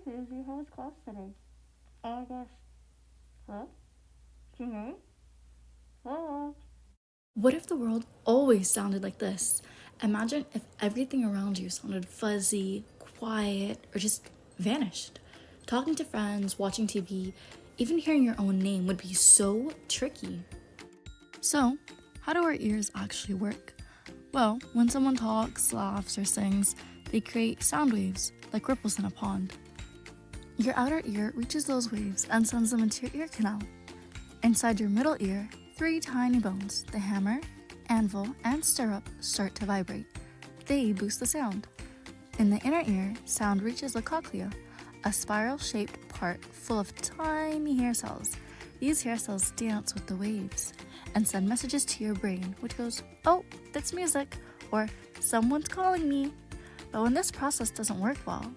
Susie. How was class today? I guess. Hello? Can you hear me? Hello? What if the world always sounded like this? Imagine if everything around you sounded fuzzy, quiet, or just vanished. Talking to friends, watching TV, even hearing your own name would be so tricky. So, how do our ears actually work? Well, when someone talks, laughs, or sings, they create sound waves, like ripples in a pond. Your outer ear reaches those waves and sends them into your ear canal. Inside your middle ear, 3 tiny bones, the hammer, anvil, and stirrup, start to vibrate. They boost the sound. In the inner ear, sound reaches the cochlea, a spiral-shaped part full of tiny hair cells. These hair cells dance with the waves and send messages to your brain, which goes, "Oh, that's music," or "Someone's calling me." But when this process doesn't work well,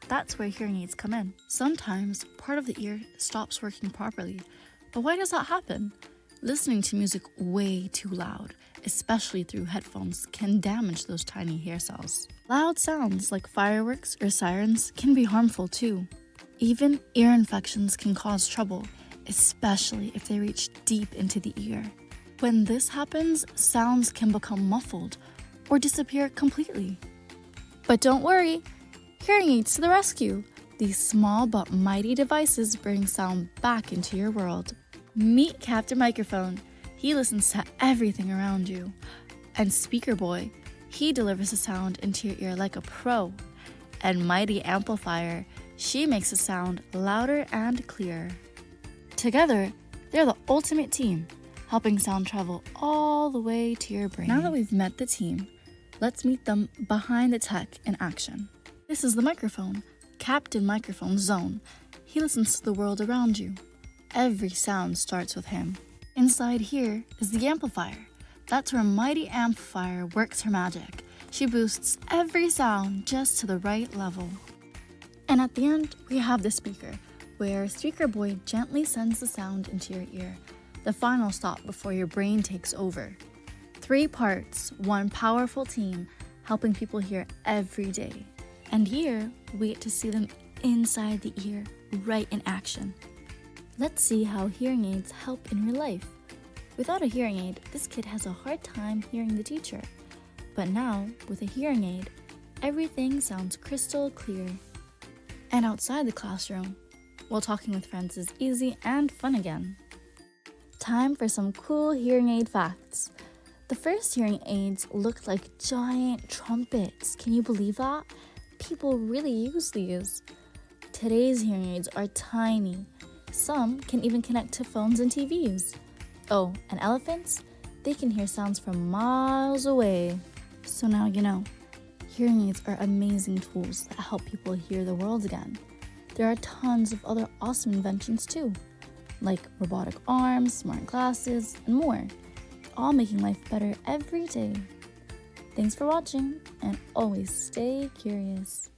that's where hearing aids come in. Sometimes part of the ear stops working properly. But why does that happen? Listening to music way too loud, especially through headphones, can damage those tiny hair cells. Loud sounds like fireworks or sirens can be harmful too. Even ear infections can cause trouble, especially if they reach deep into the ear. When this happens, sounds can become muffled or disappear completely. But don't worry, hearing aids to the rescue. These small but mighty devices bring sound back into your world. Meet Captain Microphone. He listens to everything around you. And Speaker Boy, he delivers the sound into your ear like a pro. And Mighty Amplifier, she makes the sound louder and clearer. Together, they're the ultimate team, helping sound travel all the way to your brain. Now that we've met the team, let's meet them behind the tech in action. This is the microphone, Captain Microphone's zone. He listens to the world around you. Every sound starts with him. Inside here is the amplifier. That's where Mighty Amplifier works her magic. She boosts every sound just to the right level. And at the end, we have the speaker, where Speaker Boy gently sends the sound into your ear, the final stop before your brain takes over. 3 parts, 1 powerful team, helping people hear every day. And here, we get to see them inside the ear, right in action. Let's see how hearing aids help in real life. Without a hearing aid, this kid has a hard time hearing the teacher. But now, with a hearing aid, everything sounds crystal clear. And outside the classroom, while talking with friends is easy and fun again. Time for some cool hearing aid facts. The first hearing aids looked like giant trumpets. Can you believe that? People really use these. Today's hearing aids are tiny. Some can even connect to phones and TVs. Oh, and elephants? They can hear sounds from miles away. So now you know. Hearing aids are amazing tools that help people hear the world again. There are tons of other awesome inventions too, like robotic arms, smart glasses, and more, all making life better every day. Thanks for watching, and always stay curious.